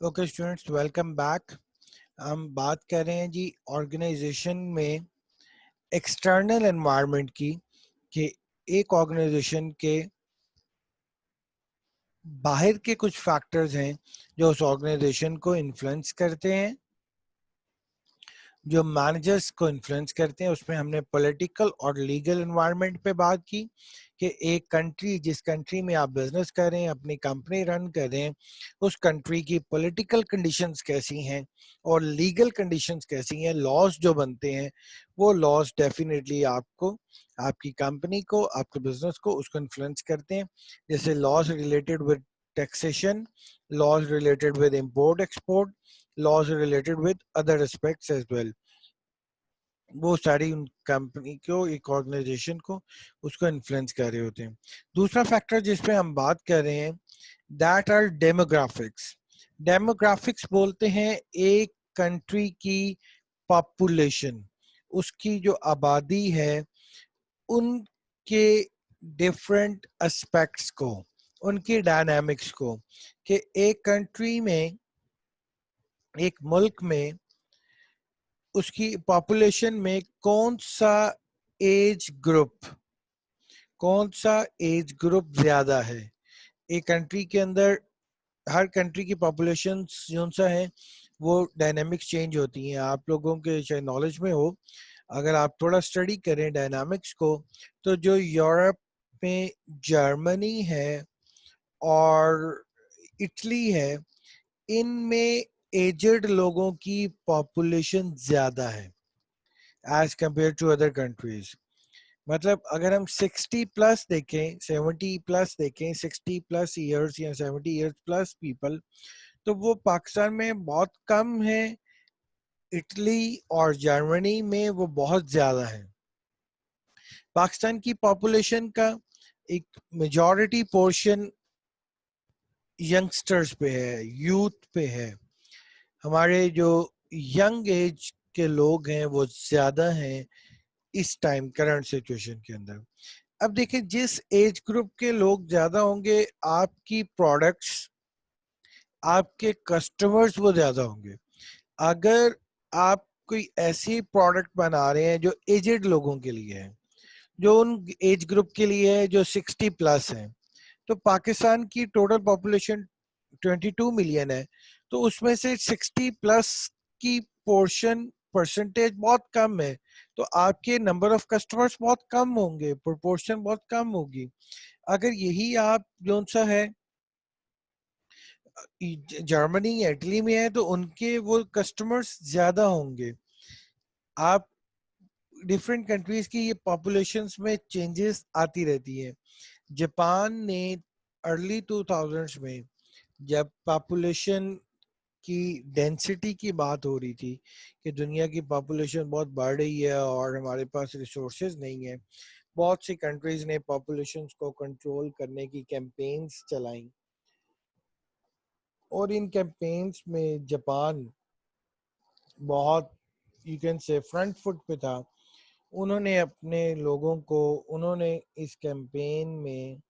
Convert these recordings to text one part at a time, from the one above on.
Okay students, welcome back. हम बात कर रहे हैं जी ऑर्गेनाइजेशन में एक्सटर्नल एनवायरनमेंट की, कि एक ऑर्गेनाइजेशन के बाहर के कुछ फैक्टर्स हैं जो उस ऑर्गेनाइजेशन को इन्फ्लुएंस करते हैं, जो मैनेजर्स को इन्फ्लुएंस करते हैं। उसमें हमने पॉलिटिकल और लीगल एनवायरनमेंट पे बात की कि एक कंट्री, जिस कंट्री में आप बिजनेस कर रहे हैं, अपनी कंपनी रन कर रहे हैं, उस कंट्री की पॉलिटिकल कंडीशंस कैसी हैं और लीगल कंडीशंस कैसी हैं। लॉज जो बनते हैं वो लॉज डेफिनेटली आपको, आपकी कंपनी को, आपके बिजनेस को, उसको इन्फ्लुएंस करते हैं। जैसे laws related with taxation, laws related with import export, laws related with other aspects as well. वो सारी उन कंपनी को, एक ऑर्गेनाइजेशन को, उसको इन्फ्लुएंस कर रहे होते हैं। दूसरा फैक्टर जिस पे हम बात कर रहे हैं, दैट आर डेमोग्राफिक्स। डेमोग्राफिक्स बोलते हैं एक कंट्री की पॉपुलेशन, उसकी जो आबादी है, उनके डिफरेंट एस्पेक्ट्स को, उनकी डायनामिक्स को, कि एक कंट्री में, एक मुल्क में, उसकी पॉपुलेशन में कौन सा एज ग्रुप ज्यादा है। एक कंट्री के अंदर हर कंट्री की पॉपुलेशन जो सा है वो डायनामिक्स चेंज होती हैं। आप लोगों के शायद नॉलेज में हो, अगर आप थोड़ा स्टडी करें डायनामिक्स को, तो जो यूरोप में जर्मनी है और इटली है, इनमें एजेड लोगों की पॉपुलेशन ज्यादा है as compare to other countries. मतलब अगर हम 60 प्लस देखें, 70 प्लस देखें, 60 प्लस ईयर्स या 70 ईयर्स प्लस पीपल, तो वो पाकिस्तान में बहुत कम है। इटली और जर्मनी में वो बहुत ज्यादा है। पाकिस्तान की पॉपुलेशन का एक मेजॉरिटी पोर्शन यंगस्टर्स पे है, यूथ पे है। हमारे जो यंग एज के लोग हैं वो ज्यादा हैं इस टाइम करंट सिचुएशन के अंदर। अब देखिए, जिस एज ग्रुप के लोग ज्यादा होंगे, आपकी प्रोडक्ट्स, आपके कस्टमर्स वो ज्यादा होंगे। अगर आप कोई ऐसी प्रोडक्ट बना रहे हैं जो एजेड लोगों के लिए है, जो उन एज ग्रुप के लिए है जो 60 प्लस है, तो पाकिस्तान की टोटल पॉपुलेशन 22 मिलियन है, तो उसमें से 60 प्लस की पोर्शन, परसेंटेज बहुत कम है। तो आपके नंबर ऑफ कस्टमर्स बहुत कम होंगे, प्रोपोर्शन बहुत कम होगी। अगर यही आप जो सा है जर्मनी या इटली में है, तो उनके वो कस्टमर्स ज्यादा होंगे। आप डिफरेंट कंट्रीज की ये पॉपुलेशंस में चेंजेस आती रहती है। जापान ने अर्ली 2000s में, जब पॉपुलेशन की डेंसिटी की बात हो रही थी कि दुनिया की पॉपुलेशन बहुत बढ़ रही है और हमारे पास रिसोर्सेज नहीं है, बहुत सी कंट्रीज ने पॉपुलेशन को कंट्रोल करने की कैंपेन्स चलाई। और इन कैंपेन्स में जापान बहुत, you can say, front foot पे था। उन्होंने अपने लोगों को, उन्होंने इस कैंपेन में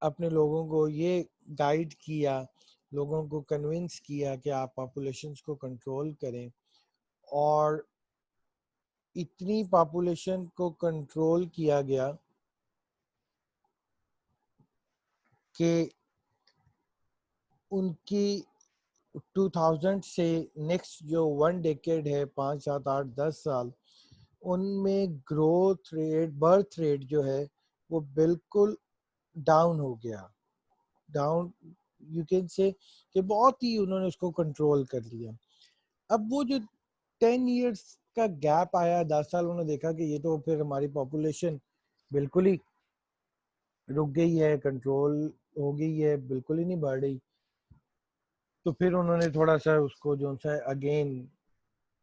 अपने लोगों को ये गाइड किया, लोगों को कन्विंस किया कि आप पॉपुलेशंस को कंट्रोल करें। और इतनी पॉपुलेशन को कंट्रोल किया गया कि उनकी 2000 से नेक्स्ट जो वन डेकेड है, 5 7 8 10 साल, उनमें ग्रोथ रेट, बर्थ रेट जो है वो बिल्कुल डाउन हो गया। डाउन, यू कैन से, कि बहुत ही उन्होंने उसको कंट्रोल कर लिया। अब वो जो 10 इयर्स का गैप आया, 10 साल, उन्होंने देखा कि ये तो फिर हमारी पॉपुलेशन बिल्कुल ही रुक गई है, कंट्रोल हो गई है, बिल्कुल ही नहीं बढ़ रही। तो फिर उन्होंने थोड़ा सा उसको जो सा अगेन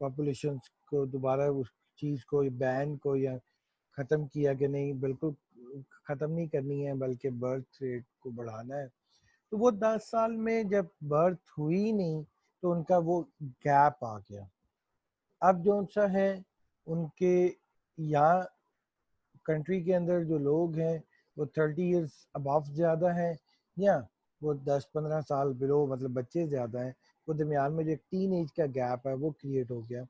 पॉपुलेशन को दोबारा उस चीज को, बैन को या खत्म किया कि नहीं, बिल्कुल खत्म नहीं करनी है बल्कि बर्थ रेट को बढ़ाना है। तो वो 10 साल में जब बर्थ हुई नहीं, तो उनका वो गैप आ गया। अब जो सा है उनके यहाँ कंट्री के अंदर जो लोग हैं वो 30 इयर्स अबव ज़्यादा हैं, या वो 10-15 साल बिलो, मतलब बच्चे ज़्यादा हैं, वो दरमियान में जो टीन एज का गैप है वो क्रिएट हो गया।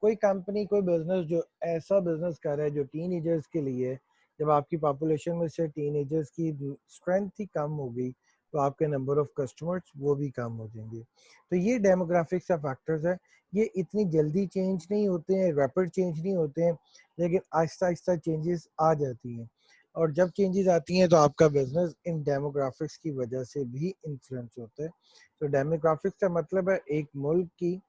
कोई कंपनी, कोई बिजनेस जो ऐसा बिजनेस कर रहा है जो टीनेजर्स के लिए, जब आपकी पॉपुलेशन में से टीनेजर्स की स्ट्रेंथ ही कम हो गई तो आपके नंबर ऑफ कस्टमर्स वो भी कम हो जाएंगे। तो ये डेमोग्राफिक्स का फैक्टर्स है। ये इतनी जल्दी चेंज नहीं होते हैं, रैपिड चेंज नहीं होते हैं, लेकिन आहिस्ता आहिस्ता चेंजेस आ जाती हैं। और जब चेंजेस आती हैं तो आपका बिजनेस इन डेमोग्राफिक्स की वजह से भी इन्फ्लुएंस होता है। तो डेमोग्राफिक्स का मतलब है एक मुल्क की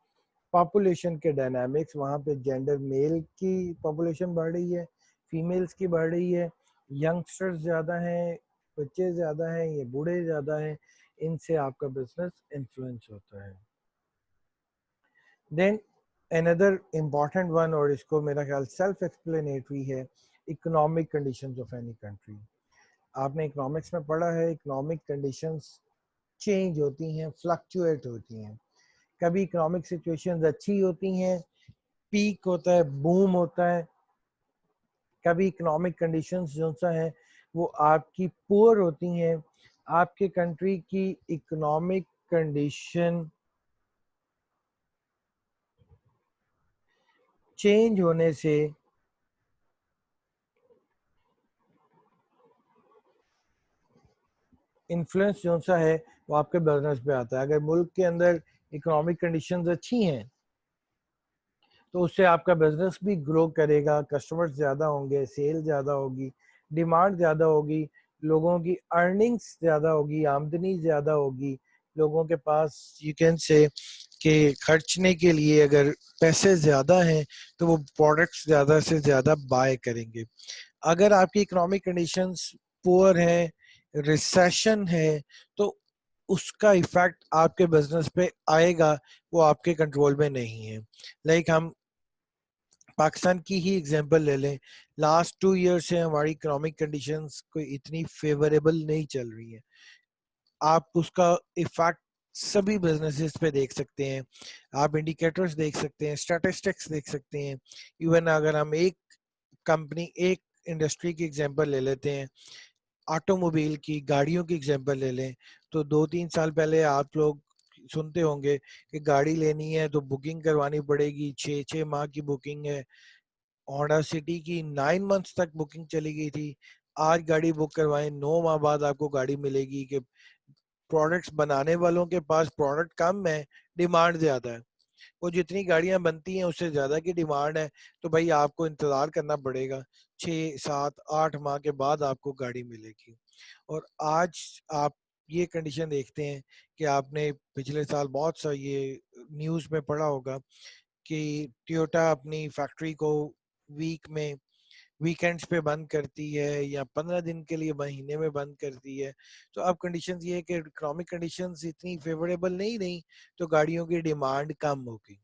पॉपुलेशन के डायनामिक्स, वहाँ पे जेंडर, मेल की पॉपुलेशन बढ़ रही है, फीमेल्स की बढ़ रही है, यंगस्टर्स ज़्यादा हैं, बच्चे ज़्यादा हैं, ये बूढ़े ज़्यादा हैं, इनसे आपका बिजनेस इन्फ्लुएंस होता है। देन अनदर इम्पॉर्टेंट वन, और इसको मेरा ख्याल सेल्फ एक्सप्लेनेटरी है, economic conditions of any country. आपने इकोनॉमिक्स में पढ़ा है, इकोनॉमिक कंडीशंस चेंज होती हैं, फ्लक्चुएट होती हैं। कभी इकोनॉमिक सिचुएशंस अच्छी होती हैं, पीक होता है, बूम होता है। कभी इकोनॉमिक कंडीशंस जो सा है वो आपकी पुअर होती हैं। आपके कंट्री की इकोनॉमिक कंडीशन चेंज होने से इन्फ्लुएंस जो सा है वो आपके बिजनेस पे आता है। अगर मुल्क के अंदर इकोनॉमिक कंडीशंस अच्छी हैं तो उससे आपका बिजनेस भी ग्रो करेगा, कस्टमर्स ज़्यादा होंगे, सेल ज़्यादा होगी, डिमांड ज़्यादा होगी, लोगों की अर्निंग्स ज़्यादा होगी, आमदनी ज़्यादा होगी, लोगों के पास यू कैन से कि खर्चने के लिए अगर पैसे ज़्यादा हैं तो वो प्रोडक्ट्स ज़्यादा से ज़्यादा बाय करेंगे। अगर आपकी इकोनॉमिक कंडीशंस पुअर है, रिसेशन है, तो उसका इफेक्ट आपके बिजनेस पे आएगा, वो आपके कंट्रोल में नहीं है। लाइक हम पाकिस्तान की ही एग्जांपल ले लें, लास्ट 2 ईयर से हमारी इकोनॉमिक कंडीशंस कोई इतनी फेवरेबल नहीं चल रही है। आप उसका इफेक्ट सभी बिजनेसेस पे देख सकते हैं, आप इंडिकेटर्स देख सकते हैं, स्टैटिस्टिक्स देख सकते हैं। इवन अगर हम एक कंपनी, एक इंडस्ट्री की एग्जांपल ले लेते हैं, ऑटोमोबाइल की, गाड़ियों की एग्जांपल ले लें, तो 2-3 साल पहले आप लोग सुनते होंगे कि गाड़ी लेनी है तो बुकिंग करवानी पड़ेगी, 6-6 माह की बुकिंग है। होंडा सिटी की 9 मंथ्स तक बुकिंग चली गई थी। आज गाड़ी बुक करवाएं, 9 माह बाद आपको गाड़ी मिलेगी। कि प्रोडक्ट्स बनाने वालों के पास प्रोडक्ट कम है, डिमांड ज्यादा है। वो जितनी गाड़ियां बनती हैं उससे ज्यादा की डिमांड है, तो भाई आपको इंतजार करना पड़ेगा, 6-7-8 माह के बाद आपको गाड़ी मिलेगी। और आज आप ये कंडीशन देखते हैं कि आपने पिछले साल बहुत सा ये न्यूज़ में पढ़ा होगा कि टोयोटा अपनी फैक्ट्री को वीक में, वीकेंड्स पे बंद करती है या 15 दिन के लिए महीने में बंद करती है। तो अब कंडीशंस ये है कि इकोनॉमिक कंडीशंस इतनी फेवरेबल नहीं रही, तो गाड़ियों की डिमांड कम होगी।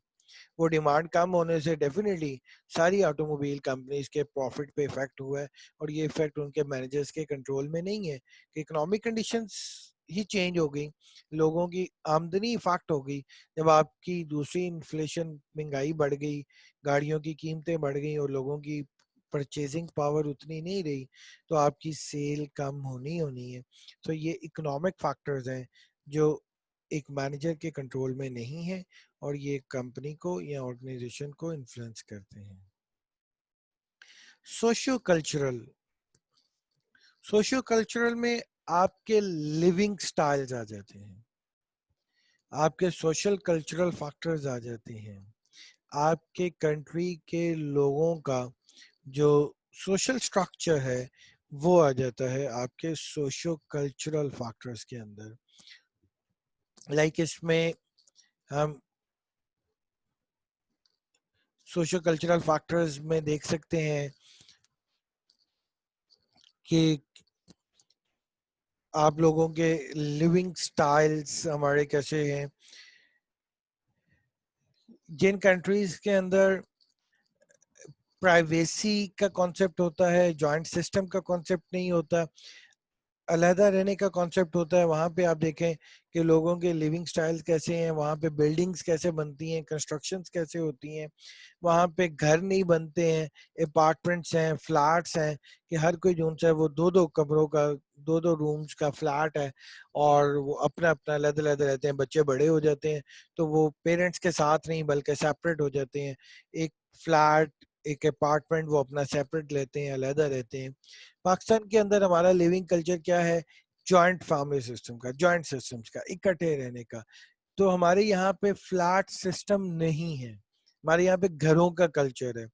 वो डिमांड कम होने से डेफिनेटली सारी ऑटोमोबाइल कंपनीज के प्रॉफिट पे इफेक्ट हुआ है। और ये इफेक्ट उनके मैनेजर्स के कंट्रोल में नहीं है कि इकोनॉमिक कंडीशंस ही चेंज हो गई, लोगों की आमदनी इफेक्ट हो गई। जब आपकी दूसरी इन्फ्लेशन, महंगाई बढ़ गई, गाड़ियों की कीमतें बढ़ गई और लोगों की परचेजिंग पावर उतनी नहीं रही, तो आपकी सेल कम होनी होनी है। तो ये इकोनॉमिक फैक्टर्स हैं जो एक मैनेजर के कंट्रोल में नहीं है, और ये कंपनी को या ऑर्गेनाइजेशन को इन्फ्लुएंस करते हैं। सोशियो कल्चरल, सोशियो कल्चरल में आपके लिविंग स्टाइल्स आ जाते हैं, आपके सोशल कल्चरल फैक्टर्स आ जाते हैं, आपके कंट्री के लोगों का जो सोशल स्ट्रक्चर है वो आ जाता है आपके सोशियो कल्चरल फैक्टर्स के अंदर। लाइक इसमें हम सोशियो कल्चरल फैक्टर्स में देख सकते हैं कि आप लोगों के लिविंग स्टाइल्स हमारे कैसे हैं। जिन कंट्रीज के अंदर प्राइवेसी का कॉन्सेप्ट होता है, जॉइंट सिस्टम का कॉन्सेप्ट नहीं होता, अलहदा रहने का कॉन्सेप्ट होता है, वहाँ पे आप देखें कि लोगों के लिविंग स्टाइल्स कैसे हैं, वहाँ पे बिल्डिंग्स कैसे बनती हैं, कंस्ट्रक्शंस कैसे होती हैं, वहाँ पे घर नहीं बनते हैं, अपार्टमेंट्स हैं, फ्लैट्स हैं, कि हर कोई जो है वो दो दो कमरों का, दो दो रूम्स का फ्लैट है, और वो अपना अपना अलग अलग रहते हैं। बच्चे बड़े हो जाते हैं तो वो पेरेंट्स के साथ नहीं बल्कि सेपरेट हो जाते हैं। एक फ्लैट, एक अपार्टमेंट वो अपना सेपरेट लेते हैं, अलहदा रहते हैं। पाकिस्तान के अंदर हमारा लिविंग कल्चर क्या है? जॉइंट फैमिली सिस्टम का, जॉइंट सिस्टम्स का, इकट्ठे रहने का। तो हमारे यहाँ पे फ्लैट सिस्टम नहीं है, हमारे यहाँ पे घरों का कल्चर है।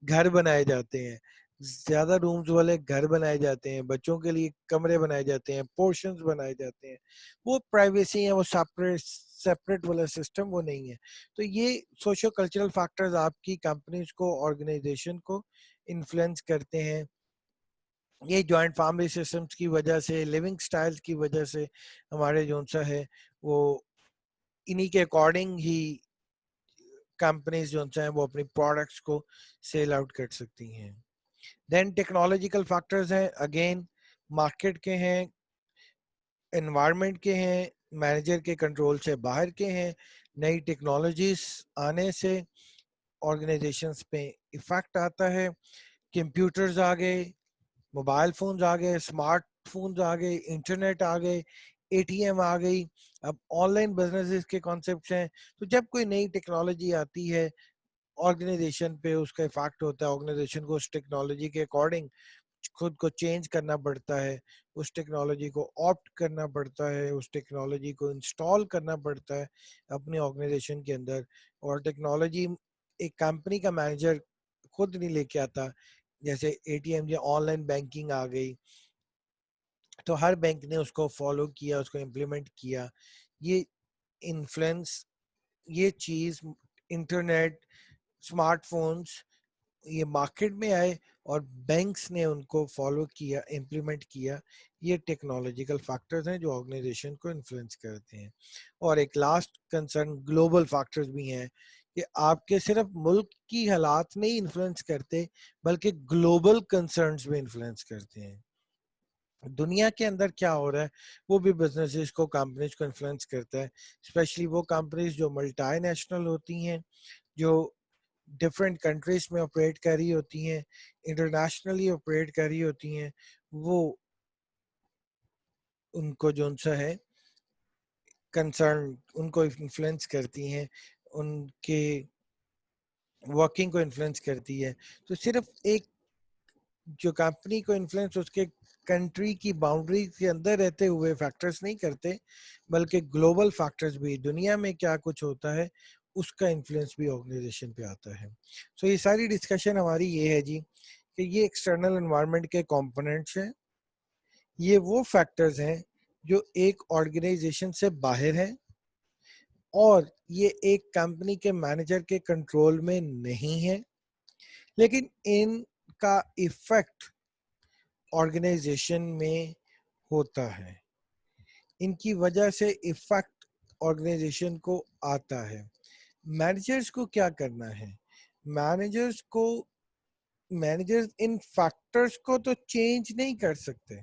घर बनाए जाते हैं, ज्यादा रूम्स वाले घर बनाए जाते हैं, बच्चों के लिए कमरे बनाए जाते हैं, पोर्शंस बनाए जाते हैं। वो प्राइवेसी है, वो सेपरेट सेपरेट वाला सिस्टम वो नहीं है। तो ये सोशो कल्चरल फैक्टर्स आपकी कंपनीज को, ऑर्गेनाइजेशन को इन्फ्लुएंस करते हैं। ये जॉइंट फैमिली सिस्टम्स की वजह से, लिविंग स्टाइल्स की वजह से हमारे जो सा है वो इन्हीं के अकॉर्डिंग ही कंपनीज जो हैं वो अपनी प्रोडक्ट्स को सेल आउट कर सकती हैं। देन टेक्नोलॉजिकल फैक्टर्स हैं, अगेन मार्केट के हैं, एनवायरनमेंट के हैं, मैनेजर के कंट्रोल से बाहर के हैं। नई टेक्नोलॉजीज आने से ऑर्गेनाइजेशंस पे इफेक्ट आता है। कंप्यूटर्स आ गए, मोबाइल फोन्स आ गए, स्मार्टफोन्स आ गए, इंटरनेट आ गए, एटीएम आ गई, अब ऑनलाइन बिजनेसेस के कॉन्सेप्ट्स हैं। तो जब कोई नई टेक्नोलॉजी आती है ऑर्गेनाइजेशन पे, उसका इफेक्ट होता है। ऑर्गेनाइजेशन को उस टेक्नोलॉजी के अकॉर्डिंग खुद को चेंज करना पड़ता है, उस टेक्नोलॉजी को ऑप्ट करना पड़ता है, उस टेक्नोलॉजी को इंस्टॉल करना पड़ता है अपने ऑर्गेनाइजेशन के अंदर। और टेक्नोलॉजी एक कंपनी का मैनेजर खुद नहीं लेके आता। जैसे एटीएम या ऑनलाइन बैंकिंग आ गई, तो हर बैंक ने उसको फॉलो किया, उसको इम्प्लीमेंट किया। ये इन्फ्लुएंस, ये चीज, इंटरनेट, स्मार्टफोन्स, ये मार्केट में आए और बैंक्स ने उनको फॉलो किया, इम्प्लीमेंट किया। ये टेक्नोलॉजिकल फैक्टर्स हैं जो ऑर्गेनाइजेशन को इन्फ्लुएंस करते हैं। और एक लास्ट कंसर्न, ग्लोबल फैक्टर्स भी हैं कि आपके सिर्फ मुल्क की हालात नहीं इन्फ्लुएंस करते, बल्कि ग्लोबल कंसर्न्स भी इन्फ्लुएंस करते हैं। दुनिया के अंदर क्या हो रहा है वो भी बिजनेसेस को, कंपनीज को इन्फ्लुएंस करता है। स्पेशली वो कंपनीज जो मल्टीनेशनल होती हैं, जो डिफरेंट कंट्रीज में ऑपरेट कर रही होती हैं, इंटरनेशनली ऑपरेट कर रही होती हैं, वो उनको जो सा है कंसर्न, उनको इन्फ्लुएंस करती हैं, उनके वर्किंग को इन्फ्लुएंस करती है। तो सिर्फ एक जो कंपनी को इन्फ्लुएंस उसके कंट्री की बाउंड्री के अंदर रहते हुए फैक्टर्स नहीं करते, बल्कि ग्लोबल फैक्टर्स भी, दुनिया में क्या कुछ होता है उसका इन्फ्लुएंस भी ऑर्गेनाइजेशन पे आता है। सो ये सारी डिस्कशन हमारी ये है जी कि ये एक्सटर्नल एनवायरनमेंट के कंपोनेंट्स हैं, ये वो फैक्टर्स हैं जो एक ऑर्गेनाइजेशन से बाहर हैं, और ये एक कंपनी के मैनेजर के कंट्रोल में नहीं है, लेकिन इनका इफेक्ट ऑर्गेनाइजेशन में होता है। इनकी वजह से इफेक्ट ऑर्गेनाइजेशन को आता है। मैनेजर्स को क्या करना है? मैनेजर्स को, मैनेजर्स इन फैक्टर्स को तो चेंज नहीं कर सकते।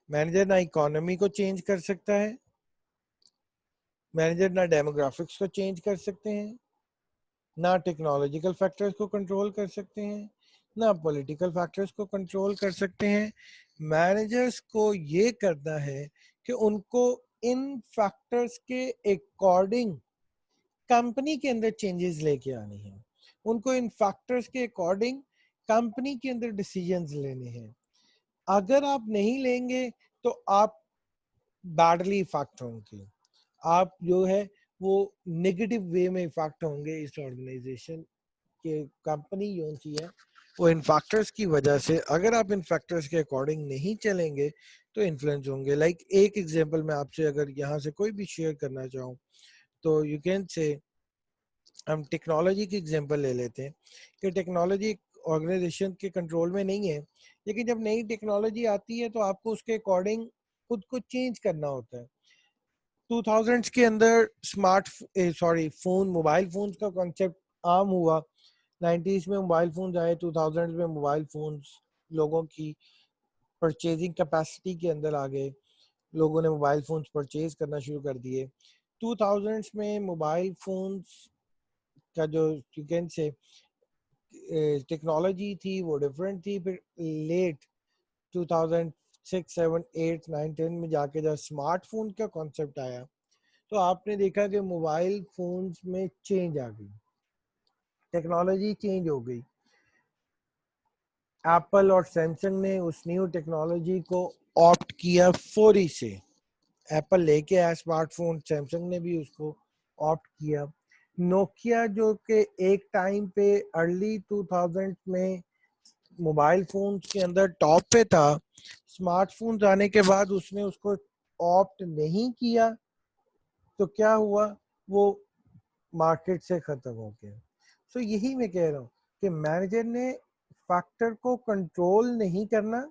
मैनेजर ना इकोनॉमी को चेंज कर सकता है, मैनेजर ना डेमोग्राफिक्स को चेंज कर सकते हैं, ना टेक्नोलॉजिकल फैक्टर्स को कंट्रोल कर सकते हैं, ना पॉलिटिकल फैक्टर्स को कंट्रोल कर सकते हैं। मैनेजर्स को ये करना है कि उनको इन फैक्टर्स के अकॉर्डिंग कंपनी के अंदर चेंजेस लेके आनी है। उनको इन फैक्टर्स के अकॉर्डिंग कंपनी के अंदर डिसीजंस लेने हैं। अगर आप नहीं लेंगे तो आप बैडली इफेक्ट होंगे, आप जो है वो नेगेटिव वे में इफेक्ट होंगे इस ऑर्गेनाइजेशन के। कंपनी जो सी है वो इन फैक्टर्स की वजह से, अगर आप इन फैक्टर्स के अकॉर्डिंग नहीं चलेंगे तो इन्फ्लुएंस होंगे। लाइक एक एग्जांपल मैं आपसे अगर यहाँ से कोई भी शेयर करना चाहूँ, तो यू कैन से, हम टेक्नोलॉजी की एग्जांपल ले लेते हैं कि टेक्नोलॉजी ऑर्गेनाइजेशन के कंट्रोल में नहीं है, लेकिन जब नई टेक्नोलॉजी आती है तो आपको उसके अकॉर्डिंग खुद को चेंज करना होता है। 2000s के अंदर फोन, मोबाइल फोन्स का कॉन्सेप्ट आम हुआ। 90s में मोबाइल फोन्स आए, 2000s में मोबाइल फोन्स लोगों की परचेजिंग कैपेसिटी के अंदर आ गए, लोगों ने मोबाइल फोन्स परचेज करना शुरू कर दिए। 2000s में मोबाइल फोन्स का जो यू कैन से टेक्नोलॉजी थी वो डिफरेंट थी। फिर लेट 2006 7 8 9 10 में जाके जब स्मार्टफोन का कॉन्सेप्ट आया तो आपने देखा कि मोबाइल फोन्स में चेंज आ गई, टेक्नोलॉजी चेंज हो गई। एप्पल और सैमसंग ने उस न्यू टेक्नोलॉजी को ऑप्ट किया फौरी से। एप्पल लेके आया स्मार्टफोन, सैमसंग ने भी उसको ऑप्ट किया। नोकिया जो कि एक टाइम पे अर्ली 2000 में मोबाइल फोन के अंदर टॉप पे था, स्मार्टफोन आने के बाद उसने उसको ऑप्ट नहीं किया तो क्या हुआ, वो मार्केट से खत्म हो गया। सो यही मैं कह रहा हूँ कि मैनेजर ने फैक्टर को कंट्रोल नहीं करना,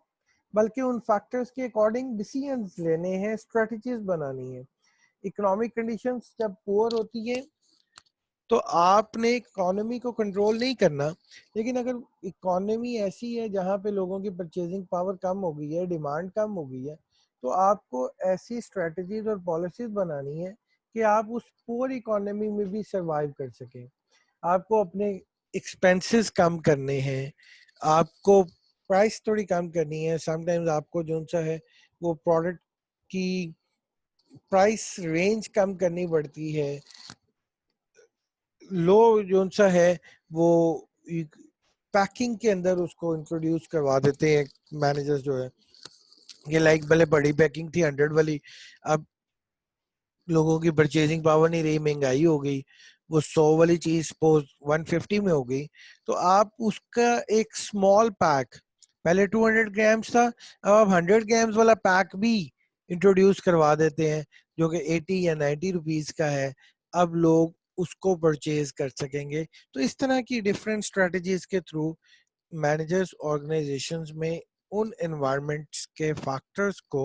बल्कि उन फैक्टर्स के अकॉर्डिंग डिसीजंस लेने हैं, स्ट्रेटजीज बनानी है। इकोनॉमिक कंडीशंस जब पुअर होती है तो आपने इकोनॉमी को कंट्रोल नहीं करना, लेकिन अगर इकोनॉमी ऐसी है जहाँ पे लोगों की परचेजिंग पावर कम हो गई है, डिमांड कम हो गई है, तो आपको ऐसी स्ट्रेटजीज और पॉलिसीज बनानी है कि आप उस पुअर इकोनॉमी में भी सरवाइव कर सकें। आपको अपने एक्सपेंसेस कम करने हैं, आपको प्राइस थोड़ी कम करनी है। समटाइम्स आपको जो सा है वो प्रोडक्ट की प्राइस रेंज कम करनी पड़ती है। लो जो सा है वो पैकिंग के अंदर उसको इंट्रोड्यूस करवा देते हैं मैनेजर्स जो है। ये लाइक भले बड़ी पैकिंग थी 100 वाली, अब लोगों की परचेजिंग पावर नहीं रही, महंगाई हो गई, वो 100 वाली चीज सपोज 150 में हो गई, तो आप उसका एक स्मॉल पैक, पहले 200 ग्राम्स था, अब आप 100 ग्राम्स वाला पैक भी इंट्रोड्यूस करवा देते हैं जो कि 80 या 90 रुपीज का है। अब लोग उसको परचेज कर सकेंगे। तो इस तरह की डिफरेंट स्ट्रेटजीज के थ्रू मैनेजर्स ऑर्गेनाइजेशंस में उन एनवायरनमेंट्स के फैक्टर्स को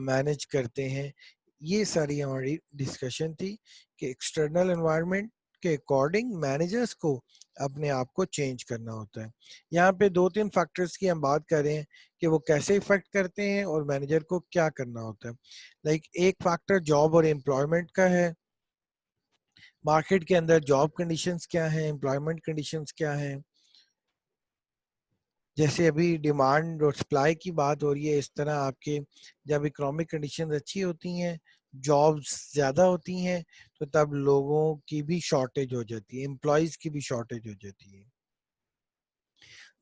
मैनेज करते हैं। ये सारी हमारी डिस्कशन थी कि एक्सटर्नल एनवायरनमेंट के अकॉर्डिंग मैनेजर्स को अपने आप को चेंज करना होता है। यहाँ पे 2-3 फैक्टर्स की हम बात कर रहे हैं कि वो कैसे इफेक्ट करते हैं और मैनेजर को क्या करना होता है। लाइक एक फैक्टर जॉब और एम्प्लॉयमेंट का है, मार्केट के अंदर जॉब कंडीशंस क्या हैं, एम्प्लॉयमेंट कंडीशंस क्या हैं। जैसे अभी डिमांड और सप्लाई की बात हो रही है, इस तरह आपके जब इकोनॉमिक कंडीशंस अच्छी होती हैं, जॉब्स ज़्यादा होती हैं, तो तब लोगों की भी शॉर्टेज हो जाती है, एम्प्लॉयज़ की भी शॉर्टेज हो जाती है।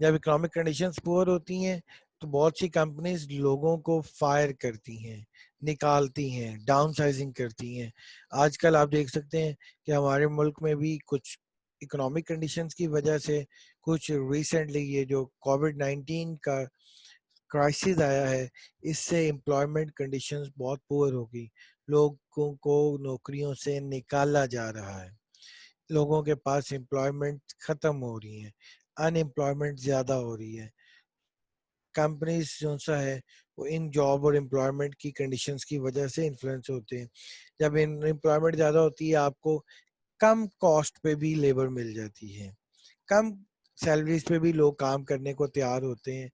जब इकोनॉमिक कंडीशंस पुअर होती हैं तो बहुत सी कंपनीज लोगों को फायर करती हैं, निकालती हैं, डाउन साइजिंग करती हैं। आजकल आप देख सकते हैं कि हमारे मुल्क में भी कुछ इकोनॉमिक कंडीशंस की वजह से, कुछ रिसेंटली ये जो कोविड-19 का क्राइसिस आया है, इससे एम्प्लॉयमेंट कंडीशंस बहुत पुअर हो गई, लोगों को नौकरियों से निकाला जा रहा है, लोगों के पास एम्प्लॉयमेंट खत्म हो रही है, अनएम्प्लॉयमेंट ज्यादा हो रही है। कंपनीज जो सा है वो इन जॉब और एम्प्लॉयमेंट की कंडीशंस की वजह से इन्फ्लुएंस होते हैं। जब एम्प्लॉयमेंट ज़्यादा होती है, आपको कम कॉस्ट पे भी लेबर मिल जाती है, कम सैलरीज पे भी लोग काम करने को तैयार होते हैं,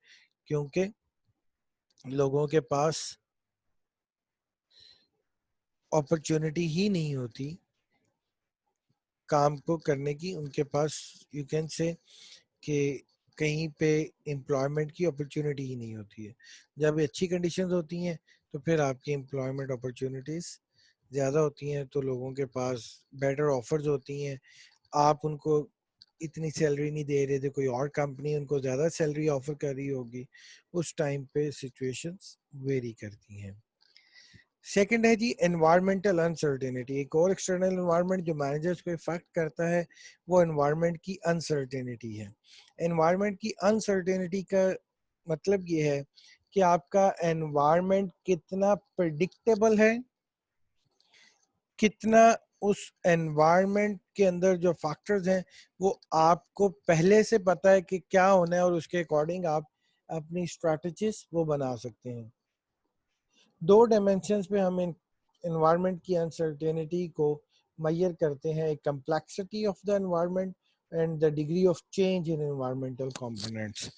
क्योंकि लोगों के पास अपॉर्चुनिटी ही नहीं होती काम को करने की। उनके पास यू कैन से कि कहीं पे एम्प्लॉयमेंट की अपॉर्चुनिटी ही नहीं होती है। जब अच्छी कंडीशंस होती हैं तो फिर आपकी एम्प्लॉयमेंट अपॉर्चुनिटीज ज़्यादा होती हैं, तो लोगों के पास बेटर ऑफर्स होती हैं। आप उनको इतनी सैलरी नहीं दे रहे थे, कोई और कंपनी उनको ज़्यादा सैलरी ऑफर कर रही होगी, उस टाइम पे सिचुएशंस वेरी करती हैं। सेकंड है जी एनवायरमेंटल अनसर्टेनिटी। एक और एक्सटर्नल एनवायरनमेंट जो मैनेजर्स को इफेक्ट करता है वो एनवायरनमेंट की अनसर्टेनिटी है। एनवायरनमेंट की अनसर्टेनिटी का मतलब ये है कि आपका एनवायरनमेंट कितना प्रिडिक्टेबल है, कितना उस एनवायरनमेंट के अंदर जो फैक्टर्स हैं वो आपको पहले से पता है कि क्या होना है और उसके अकॉर्डिंग आप अपनी स्ट्रैटेजीज वो बना सकते हैं। दो डायमेंशंस पे हम एनवायरनमेंट की अनसर्टेनिटी को मैयर करते हैं, एक complexity of the environment and the degree of change in environmental components.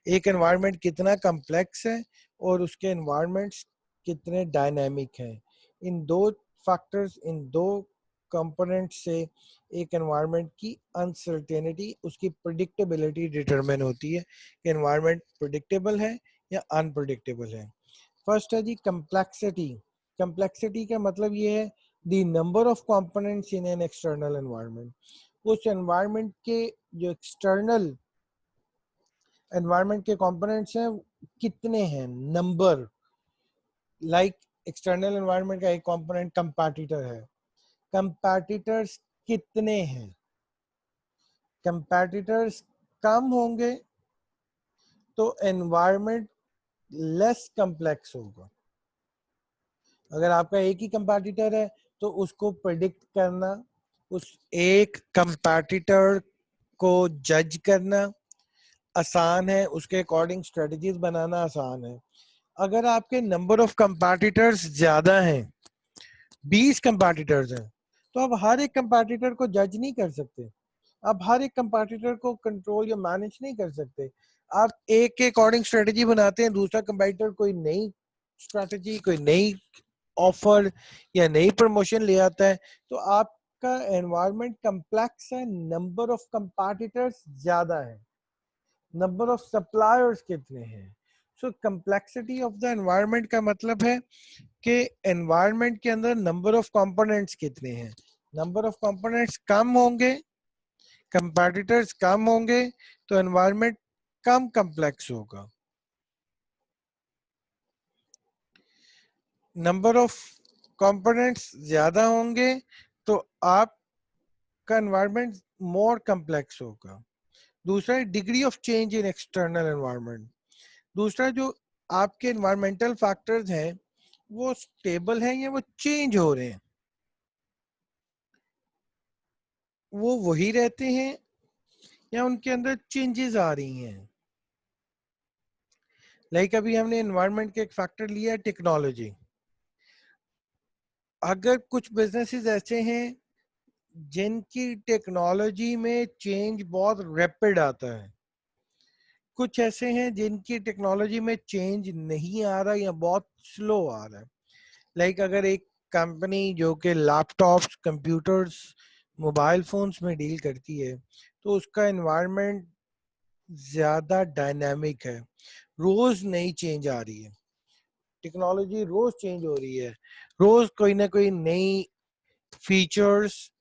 एक एनवायरनमेंट कितना कम्प्लेक्स है और उसके एनवायरनमेंट्स कितने डायनामिक हैं, इन दो फैक्टर्स, इन दो कंपोनेंट से एक एनवायरनमेंट की अनसर्टेनिटी, उसकी प्रिडिक्टेबिलिटी डिटरमिन होती है कि एनवायरनमेंट प्रिडिक्टेबल है या अनप्रिडिक्टेबल है। फर्स्ट है जी कंप्लेक्सिटी। कंप्लेक्सिटी का मतलब ये है the number of components in an external environment. उस एनवायरनमेंट के जो एक्सटर्नल एनवायरनमेंट के कंपोनेंट्स हैं कितने हैं, नंबर। लाइक एक्सटर्नल एनवायरनमेंट का एक कंपोनेंट कंपैटिटर है, कंपैटिटर्स कितने हैं, कंपैटिटर्स कम होंगे तो एनवायरनमेंट लेस कम्प्लेक्स होगा। अगर आपका एक ही कंपैटिटर है तो उसको प्रिडिक्ट करना, उस एक कंपैटिटर को जज करना आसान है, उसके अकॉर्डिंग स्ट्रेटजीज बनाना आसान है। अगर आपके नंबर ऑफ कंपैटिटर्स ज्यादा हैं, 20 कंपैटिटर्स हैं, तो आप हर एक कंपैटिटर को जज नहीं कर सकते, आप हर एक कंपैटिटर को कंट्रोल या मैनेज नहीं कर सकते। आप एक के अकॉर्डिंग स्ट्रेटजी बनाते हैं, दूसरा कंपैटिटर कोई नई स्ट्रेटजी, कोई नई ऑफर या नई प्रमोशन ले आता है, तो आपका एनवायरनमेंट कम्प्लेक्स है, नंबर ऑफ कंपैटिटर्स ज्यादा है, नंबर ऑफ सप्लायर्स कितने हैं। सो कंप्लेक्सिटी ऑफ द एनवायरनमेंट का मतलब है कि एनवायरनमेंट के अंदर नंबर ऑफ कंपोनेंट्स कितने हैं। नंबर ऑफ कंपोनेंट्स कम होंगे, कंपैटिटर्स कम होंगे तो एनवायरनमेंट कम कम्प्लेक्स होगा। नंबर ऑफ कंपोनेंट्स ज्यादा होंगे तो आपका एनवायरनमेंट मोर कम्प्लेक्स होगा। दूसरा degree of change in external environment. दूसरा जो आपके एनवायरमेंटल फैक्टर्स हैं वो स्टेबल हैं या वो चेंज हो रहे हैं, वो वही रहते हैं या उनके अंदर चेंजेस आ रही हैं। लाइक अभी हमने एनवायरनमेंट के एक फैक्टर लिया है टेक्नोलॉजी। अगर कुछ बिजनेसेस ऐसे हैं जिनकी टेक्नोलॉजी में चेंज बहुत रैपिड आता है, कुछ ऐसे हैं जिनकी टेक्नोलॉजी में चेंज नहीं आ रहा या बहुत स्लो आ रहा है। लाइक अगर एक कंपनी जो कि लैपटॉप्स, कंप्यूटर्स, मोबाइल फोन्स में डील करती है तो उसका एनवायरनमेंट ज्यादा डायनामिक है, रोज नई चेंज आ रही है, टेक्नोलॉजी रोज चेंज हो रही है, रोज कोई ना कोई नई फीचर्स,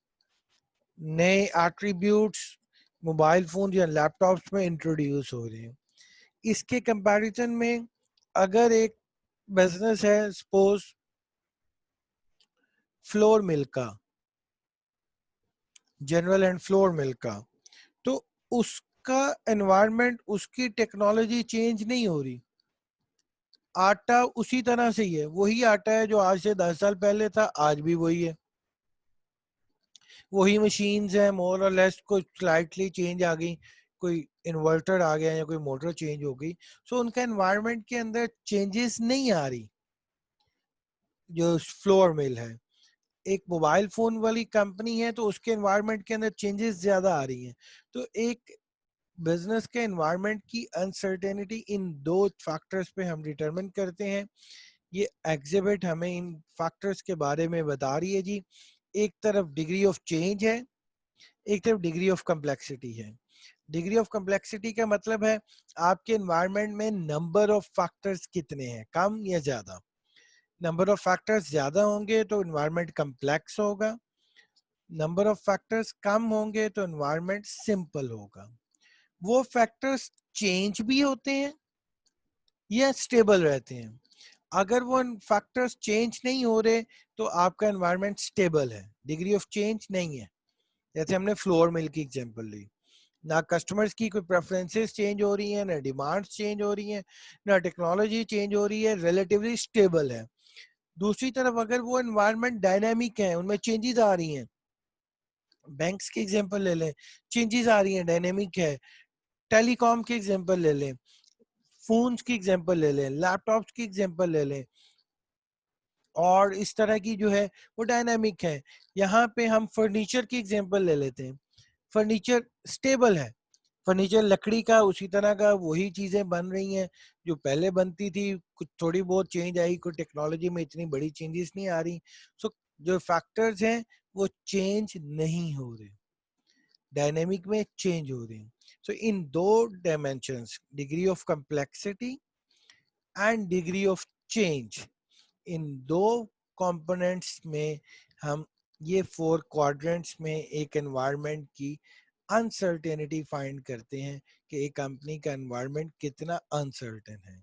नए एट्रीब्यूट्स मोबाइल फोन या लैपटॉप्स में इंट्रोड्यूस हो रहे हैं। इसके कंपैरिजन में अगर एक बिजनेस है सपोज फ्लोर मिल्क का, जनरल एंड फ्लोर मिल्क का, तो उसका एनवायरनमेंट, उसकी टेक्नोलॉजी चेंज नहीं हो रही, आटा उसी तरह से ही है, वही आटा है जो आज से 10 साल पहले था, आज भी वही है, वही मशीन्स है, मोर और लेस कुछ स्लाइटली चेंज आ गई, कोई इन्वर्टर आ गया या कोई मोटर चेंज हो गई, सो उनका एनवायरनमेंट के अंदर चेंजेस नहीं आ रही। जो फ्लोर मिल है, एक मोबाइल फोन वाली कंपनी है तो उसके एनवायरनमेंट के अंदर चेंजेस ज्यादा आ रही हैं। तो एक बिजनेस के एनवायरनमेंट की अनसर्टेनिटी इन दो फैक्टर्स पे हम डिटरमिन करते हैं। ये एग्जिबिट हमें इन फैक्टर्स के बारे में बता रही है जी। एक तरफ डिग्री ऑफ चेंज है, एक तरफ डिग्री ऑफ कम्प्लेक्सिटी है। डिग्री ऑफ कम्प्लेक्सिटी का मतलब है आपके एनवायरनमेंट में नंबर ऑफ फैक्टर्स कितने हैं, कम या ज्यादा। नंबर ऑफ फैक्टर्स ज्यादा होंगे तो एनवायरनमेंट कम्प्लेक्स होगा, नंबर ऑफ फैक्टर्स कम होंगे तो एनवायरनमेंट सिंपल होगा। वो फैक्टर्स चेंज भी होते हैं या स्टेबल रहते हैं। अगर वो फैक्टर्स चेंज नहीं हो रहे तो आपका एनवायरनमेंट स्टेबल है, डिग्री ऑफ चेंज नहीं है। जैसे हमने फ्लोर मिल की एग्जांपल ली, ना कस्टमर्स की कोई प्रेफरेंसेस चेंज हो रही हैं, ना डिमांड्स चेंज हो रही हैं, ना टेक्नोलॉजी चेंज हो रही है, रिलेटिवली स्टेबल है। दूसरी तरफ अगर वो एनवायरनमेंट डायनामिक है, उनमें चेंजेस आ रही हैं, बैंक्स की एग्जांपल ले लें, चेंजेस आ रही हैं, डायनेमिक है। टेलीकॉम की एग्जांपल ले लें, फोन्स की एग्जांपल ले लें, लैपटॉप्स की एग्जांपल ले लें, और इस तरह की जो है वो डायनामिक है। यहाँ पे हम फर्नीचर की एग्जांपल ले लेते हैं। फर्नीचर स्टेबल है, फर्नीचर लकड़ी का उसी तरह का वही चीजें बन रही हैं जो पहले बनती थी, कुछ थोड़ी बहुत चेंज आई, कोई टेक्नोलॉजी में इतनी बड़ी चेंजेस नहीं आ रही। सो जो फैक्टर्स हैं वो चेंज नहीं हो रहे, डायनेमिक में चेंज हो रहे हैं। सो इन दो dimensions, degree of complexity and degree of change, इन दो कंपोनेंट्स में हम ये 4 क्वाड्रेंट्स में एक एनवायरनमेंट की अनसर्टेनिटी फाइंड करते हैं कि एक कंपनी का एनवायरनमेंट कितना अनसर्टेन है।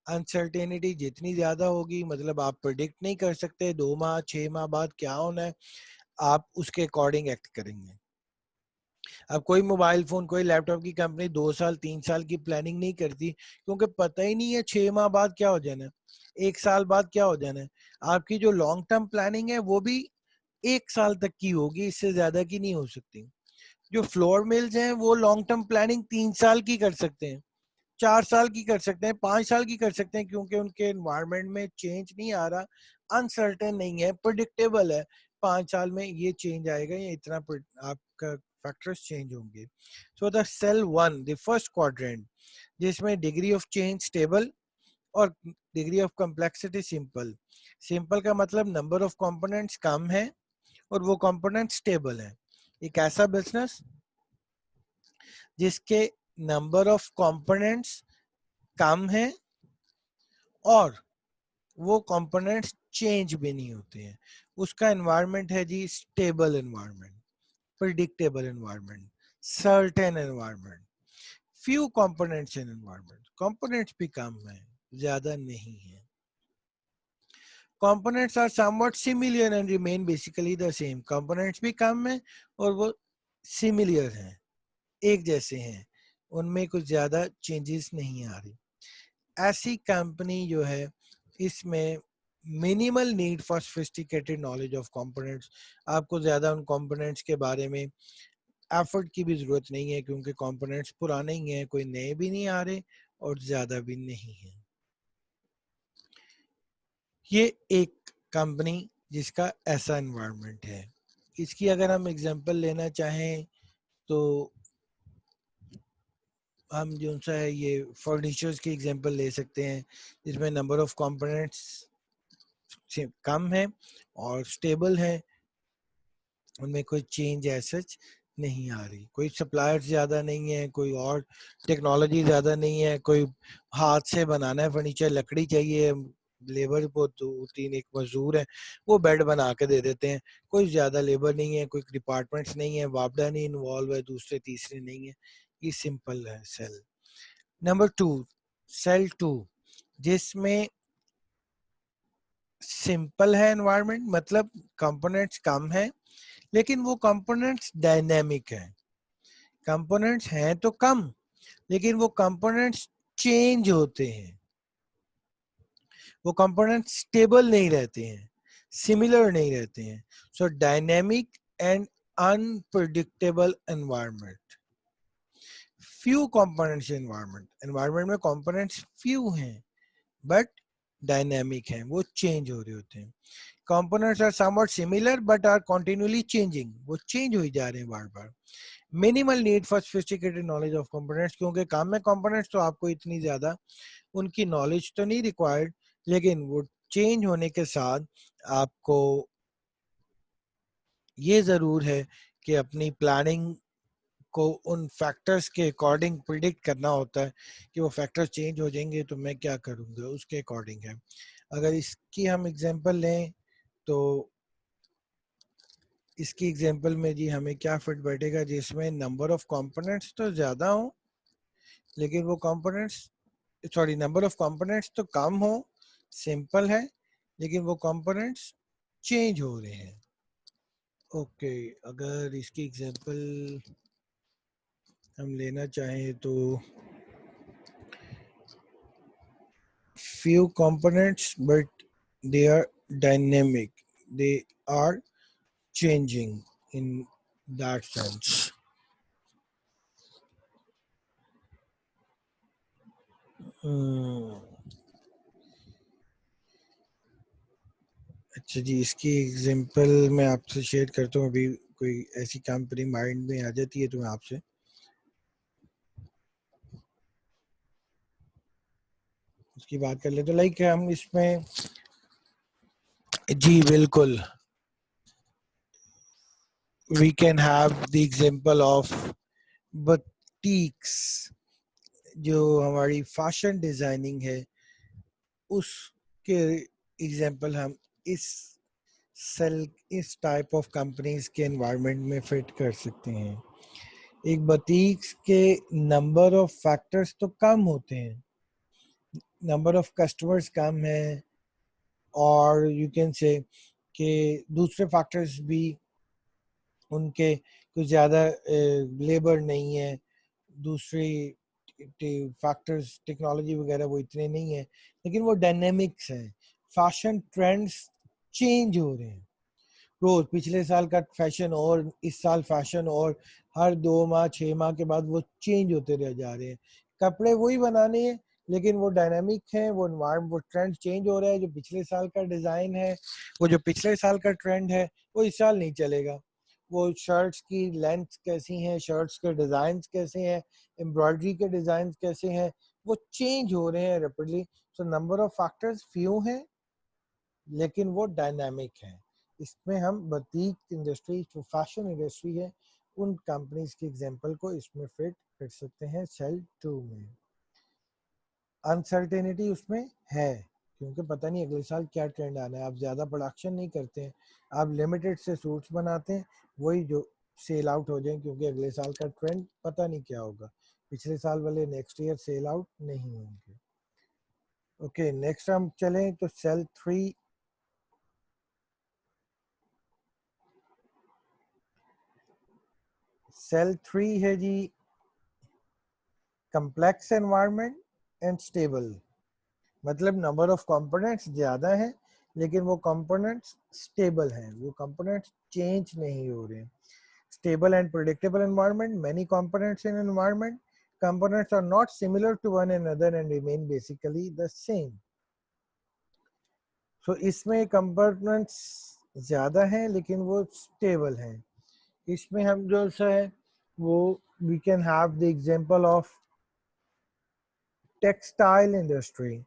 अनसर्टेनिटी जितनी ज्यादा होगी, मतलब आप प्रिडिक्ट नहीं कर सकते 2 माह 6 माह बाद क्या होना है, आप उसके अकॉर्डिंग एक्ट करेंगे। अब कोई मोबाइल फोन, कोई लैपटॉप की कंपनी 2 साल 3 साल की प्लानिंग नहीं करती, क्योंकि पता ही नहीं है 6 माह बाद क्या हो जाना है, 1 साल बाद क्या हो जाना है। आपकी जो लॉन्ग टर्म प्लानिंग है वो भी 1 साल तक की होगी, इससे ज्यादा की नहीं हो सकती। जो फ्लोर मिल्स हैं वो लॉन्ग टर्म प्लानिंग 3 साल की कर सकते हैं, 4 साल की कर सकते हैं, 5 साल की कर सकते हैं, क्योंकि उनके एनवायरनमेंट में चेंज नहीं आ रहा, अनसर्टेन नहीं है, प्रिडिक्टेबल है। 5 साल में ये चेंज आएगा, ये इतना आपका फैक्टर्स चेंज होंगे। So the cell 1, the first quadrant, जिसमें डिग्री ऑफ चेंज स्टेबल और degree of complexity simple. Simple का मतलब नंबर ऑफ कंपोनेंट्स कम है और वो कंपोनेंट स्टेबल है। एक ऐसा बिजनेस जिसके नंबर ऑफ कंपोनेंट्स कम है और वो कंपोनेंट्स चेंज भी नहीं होते हैं, उसका एनवायरनमेंट है जी stable environment, predictable environment, certain environment. Few components in environment, components भी कम है, ज्यादा नहीं है। Components are somewhat similar and remain basically the same, components भी कम है और वो सिमिलर हैं, एक जैसे हैं, उनमें कुछ ज्यादा चेंजेस नहीं आ रही। ऐसी कंपनी जो है इसमें minimal need for sophisticated knowledge of components, आपको ज्यादा उन कंपोनेंट्स के बारे में एफर्ट की भी जरूरत नहीं है, क्योंकि कंपोनेंट्स पुराने ही हैं, कोई नए भी नहीं आ रहे और ज्यादा भी नहीं है। ये एक कंपनी जिसका ऐसा एनवायरनमेंट है। इसकी अगर हम एग्जांपल लेना चाहें तो हम जो सा है ये फर्नीचर्स की एग्जांपल ले सकते हैं, जिसमें नंबर ऑफ कंपोनेंट्स कम है और स्टेबल है, उनमें कोई चेंज सच नहीं आ रही, कोई सप्लायर्स ज़्यादा नहीं है, कोई और टेक्नोलॉजी ज़्यादा नहीं है, कोई हाथ से बनाना है फर्नीचर, लकड़ी चाहिए, लेबर को 2-3 एक मजदूर है वो बेड बना के दे देते हैं, कोई ज़्यादा लेबर नहीं है, कोई डिपार्टमेंट्स नहीं है, वापडा नहीं इन्वॉल्व है, दूसरे तीसरे नहीं है, ये सिंपल है सेल। नंबर 2, सेल 2, जिसमें सिंपल है एनवायरनमेंट, मतलब कंपोनेंट्स कम है लेकिन वो कंपोनेंट्स डायनेमिक है। कंपोनेंट्स हैं तो कम लेकिन वो कंपोनेंट्स चेंज होते हैं, वो कंपोनेंट्स स्टेबल नहीं रहते हैं, सिमिलर नहीं रहते हैं। So dynamic and unpredictable environment, few components environment, environment में कंपोनेंट्स फ्यू हैं बट डायनेमिक हैं, वो चेंज हो रहे होते हैं। Components are somewhat similar but are continuously changing, वो चेंज हो जा रहे हैं बार बार। Minimal need for sophisticated knowledge of components, क्योंकि काम में कंपोनेंट्स तो आपको इतनी ज्यादा उनकी नॉलेज तो नहीं रिक्वायर्ड, लेकिन वो चेंज होने के साथ आपको ये जरूर है कि अपनी प्लानिंग को उन फैक्टर्स के अकॉर्डिंग प्रिडिक्ट करना होता है कि वो फैक्टर्स चेंज हो जाएंगे तो मैं क्या करूँगा, उसके अकॉर्डिंग है। अगर इसकी हम एग्जांपल लें तो इसकी एग्जांपल में जी हमें क्या फिट बैठेगा, जिसमें नंबर ऑफ कंपोनेंट्स तो ज़्यादा हो लेकिन वो components, sorry number of components तो कम हो, सिंपल है लेकिन वो कंपोनेंट्स चेंज हो रहे हैं। ओके, अगर इसकी एग्जांपल हम लेना चाहें तो few components but they are dynamic, they are changing in that sense. अच्छा जी, इसकी एग्जांपल मैं आपसे शेयर करता हूँ, अभी कोई ऐसी कंपनी माइंड में आ जाती है तो मैं आपसे उसकी बात कर लेते। लाइक हम इसमें, जी बिल्कुल, we can have the example of boutiques. जो हमारी फैशन डिजाइनिंग है उसके एग्जांपल हम इस सेल इस टाइप ऑफ कंपनीज के एनवायरनमेंट में फिट कर सकते हैं। एक बुटीक्स के नंबर ऑफ फैक्टर्स तो कम होते हैं, नंबर ऑफ कस्टमर्स कम है, और यू कैन से कि दूसरे फैक्टर्स भी उनके कुछ ज़्यादा लेबर नहीं है, दूसरी फैक्टर्स टेक्नोलॉजी वगैरह वो इतने नहीं है, लेकिन वो डायनेमिक्स हैं। फैशन ट्रेंड्स चेंज हो रहे हैं रोज, पिछले साल का फैशन और इस साल फैशन, और हर 2 माह 6 माह के बाद वो चेंज होते रह जा रहे हैं। कपड़े वही बनाने हैं लेकिन वो डायनामिक है, वो ट्रेंड चेंज हो रहा है। जो पिछले साल का डिजाइन है, वो जो पिछले साल का ट्रेंड है वो इस साल नहीं चलेगा। वो शर्ट्स की लेंथ कैसी हैं, शर्ट्स के डिजाइन कैसे हैं, एम्ब्रॉयडरी के डिजाइन कैसे हैं, वो चेंज हो रहे हैं rapidly. So number of factors few हैं लेकिन वो डायनामिक है। इसमें हम बुटीक इंडस्ट्री जो फैशन इंडस्ट्री है उन कंपनीज के एग्जांपल को इसमें फिट कर सकते हैं सेल 2 में। अनसर्टेनिटी उसमें है क्योंकि पता नहीं अगले साल क्या ट्रेंड आना है। आप ज़्यादा प्रोडक्शन नहीं करते हैं, आप लिमिटेड से सूट्स बनाते हैं, वही जो सेल आउट हो जाए, क्योंकि अगले साल का ट्रेंड पता नहीं क्या होगा। पिछले साल वाले नेक्स्ट ईयर सेल आउट नहीं होंगे। ओके, नेक्स्ट हम चलें तो सेल 3। सेल 3 है जी कम्प्लेक्स एनवायरनमेंट एंड स्टेबल। मतलब नंबर ऑफ कंपोनेंट्स ज़्यादा है लेकिन वो कंपोनेंट्स स्टेबल हैं, वो कंपोनेंट्स चेंज नहीं हो रहे हैं। Stable and predictable environment, many components in environment, components are not similar to one another and remain basically the same. So इसमें कंपोनेंट्स ज़्यादा हैं लेकिन वो स्टेबल हैं। इसमें हम जो है वो we can have the example of textile industry.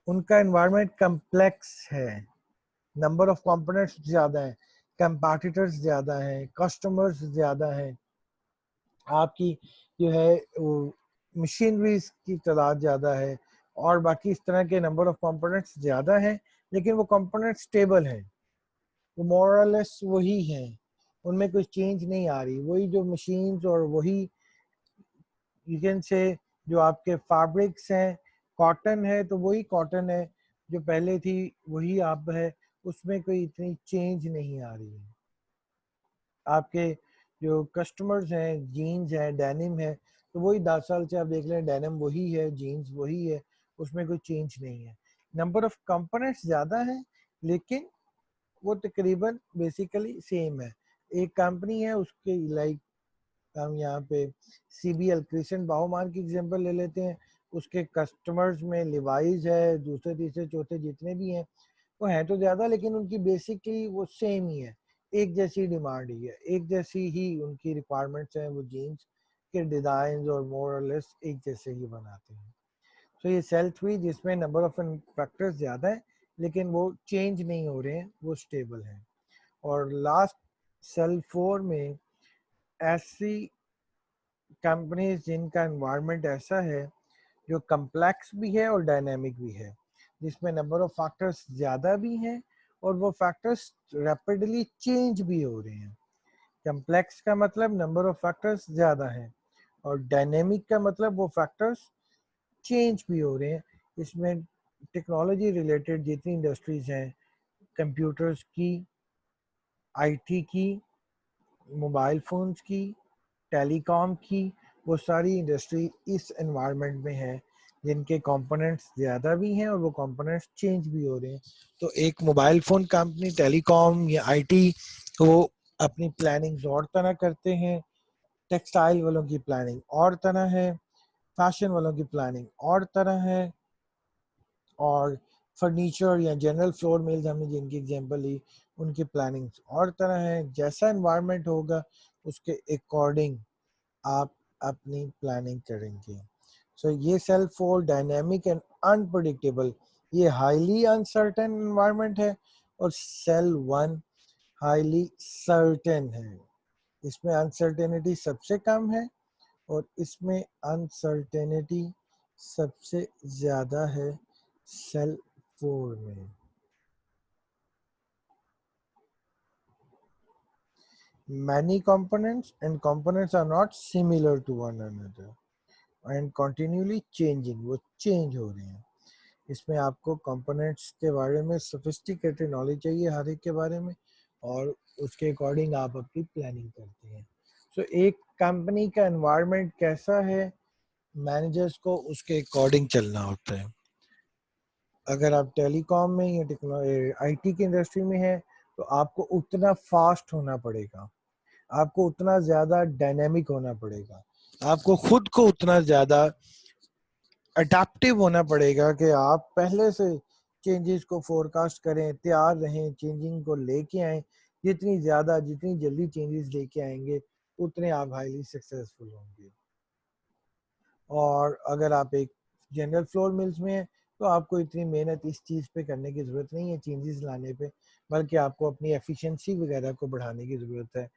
उनका एनवायरनमेंट कम्प्लेक्स है, नंबर ऑफ कंपोनेंट्स ज़्यादा है, कंपैटिटर्स ज़्यादा हैं, कस्टमर्स ज़्यादा हैं, आपकी जो है वो मशीनरीज की तादाद ज़्यादा है, और बाकी इस तरह के नंबर ऑफ कंपोनेंट्स ज़्यादा हैं लेकिन वो कंपोनेंट स्टेबल हैं, वो मोरलेस वही हैं, उनमें कोई चेंज नहीं आ रही। वही जो मशीन्स और वही यू कैन से जो आपके फैब्रिक्स हैं, कॉटन है तो वही कॉटन है जो पहले थी, वही आप है, उसमें कोई इतनी चेंज नहीं आ रही है। आपके जो कस्टमर्स हैं, जीन्स हैं, डेनिम है, तो वही 10 साल से आप देख लें डेनिम वही है, जीन्स वही है, उसमें कोई चेंज नहीं है। नंबर ऑफ कंपोनेंट्स ज़्यादा है लेकिन वो तकरीबन बेसिकली सेम है। एक कंपनी है उसके लाइक हम यहाँ पे CBL क्रिस्टियन बाहुमान की एग्जांपल ले लेते हैं। उसके कस्टमर्स में लिवाइज है, दूसरे तीसरे चौथे जितने भी हैं वो हैं तो ज़्यादा लेकिन उनकी बेसिकली वो सेम ही है, एक जैसी डिमांड ही है, एक जैसी ही उनकी रिक्वायरमेंट्स हैं। वो जीन्स के डिज़ाइन और मोर और लेस एक जैसे ही बनाते हैं। तो ये सेल 3 जिसमें नंबर ऑफ फैक्टर्स ज़्यादा है लेकिन वो चेंज नहीं हो रहे हैं, वो स्टेबल हैं। और लास्ट सेल 4 में ऐसी कंपनीज जिनका एनवायरनमेंट ऐसा है जो कम्प्लेक्स भी है और डायनामिक भी है, जिसमें नंबर ऑफ फैक्टर्स ज़्यादा भी हैं और वो फैक्टर्स रैपिडली चेंज भी हो रहे हैं। कम्प्लेक्स का मतलब नंबर ऑफ फैक्टर्स ज़्यादा हैं और डायनेमिक का मतलब वो फैक्टर्स चेंज भी हो रहे हैं। इसमें टेक्नोलॉजी रिलेटेड जितनी इंडस्ट्रीज हैं, कंप्यूटर्स की, IT की, मोबाइल फ़ोन्स की, टेलीकॉम की, वो सारी इंडस्ट्री इस एनवायरनमेंट में है जिनके कंपोनेंट्स ज़्यादा भी हैं और वो कंपोनेंट्स चेंज भी हो रहे हैं। तो एक मोबाइल फ़ोन कंपनी, टेलीकॉम या IT, वो अपनी प्लानिंग और तरह करते हैं, टेक्सटाइल वालों की प्लानिंग और तरह है, फैशन वालों की प्लानिंग और तरह है, और फर्नीचर या जनरल फ्लोर मिल्स हमने जिनकी एग्जांपल ली, उनकी प्लानिंग और तरह है। जैसा एनवायरनमेंट होगा उसके अकॉर्डिंग आप अपनी प्लानिंग करेंगे। सो ये सेल 4 डायनेमिक एंड अनप्रेडिक्टेबल, ये हाईली अनसर्टेन एनवायरनमेंट है, और सेल 1 हाईली सर्टेन है। इसमें अनसर्टेनिटी सबसे कम है और इसमें अनसर्टेनिटी सबसे ज्यादा है सेल 4 में। Many components and components are not similar to one another and continually changing, वो चेंज हो रहे हैं। इसमें आपको कंपोनेंट्स के बारे में सोफिस्टिकेटेड नॉलेज चाहिए हर एक के बारे में, और उसके अकॉर्डिंग आप अपनी प्लानिंग करते हैं। सो एक कंपनी का एनवायरनमेंट कैसा है, मैनेजर्स को उसके अकॉर्डिंग चलना होता है। अगर आप टेलीकॉम में या आईटी की इंडस्ट्री में है तो आपको उतना फास्ट होना पड़ेगा, आपको उतना ज्यादा डायनेमिक होना पड़ेगा, आपको खुद को उतना ज्यादा अडेप्टिव होना पड़ेगा कि आप पहले से चेंजेस को फोरकास्ट करें, तैयार रहें, चेंजिंग को लेके आए। जितनी जल्दी चेंजेस लेके आएंगे उतने आप हाईली सक्सेसफुल होंगे। और अगर आप एक जनरल फ्लोर मिल्स में हैं तो आपको इतनी मेहनत इस चीज़ पे करने की ज़रूरत नहीं है, चेंजेस लाने पे, बल्कि आपको अपनी एफिशिएंसी वगैरह को बढ़ाने की ज़रूरत है,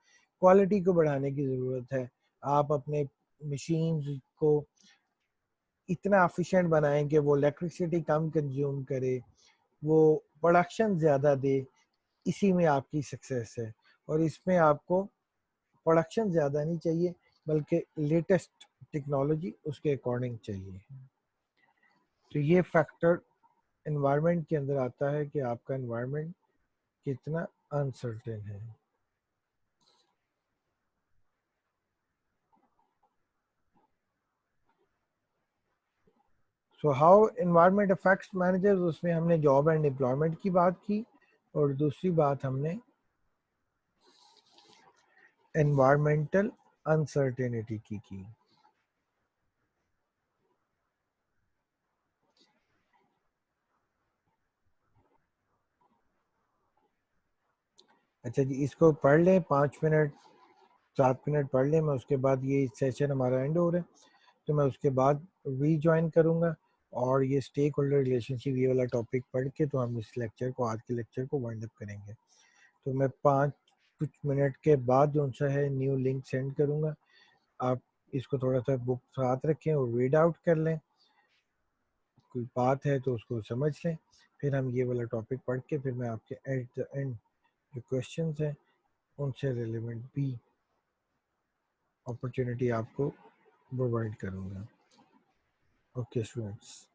क्वालिटी को बढ़ाने की ज़रूरत है। आप अपने मशीन्स को इतना एफिशिएंट बनाएं कि वो इलेक्ट्रिसिटी कम कंज्यूम करे, वो प्रोडक्शन ज़्यादा दे। इसी में आपकी सक्सेस है। और इसमें आपको प्रोडक्शन ज़्यादा नहीं चाहिए बल्कि लेटेस्ट टेक्नोलॉजी उसके अकॉर्डिंग चाहिए। तो ये फैक्टर एनवायरनमेंट के अंदर आता है कि आपका एनवायरनमेंट कितना अनसर्टेन है। So how environment affects managers, उसमें हमने जॉब एंड एम्प्लॉयमेंट की बात की, और दूसरी बात हमने एनवायरमेंटल अनसर्टेनिटी की। अच्छा जी, इसको पढ़ लें 5 मिनट 7 मिनट पढ़ लें, मैं उसके बाद ये सेशन हमारा एंड हो रहा है तो मैं उसके बाद रीजॉइन करूँगा, और ये स्टेक होल्डर रिलेशनशिप ये वाला टॉपिक पढ़ के तो हम इस लेक्चर को, आज के लेक्चर को वाइंड अप करेंगे। तो मैं कुछ मिनट के बाद जो सा है न्यू लिंक सेंड करूँगा, आप इसको थोड़ा सा बुक साथ रखें और रीड आउट कर लें, कोई बात है तो उसको समझ लें, फिर हम ये वाला टॉपिक पढ़ के फिर मैं आपके एट द एंड जो क्वेश्चन हैं उनसे रिलेवेंट भी अपॉर्चुनिटी आपको प्रोवाइड करूँगा। Okay students.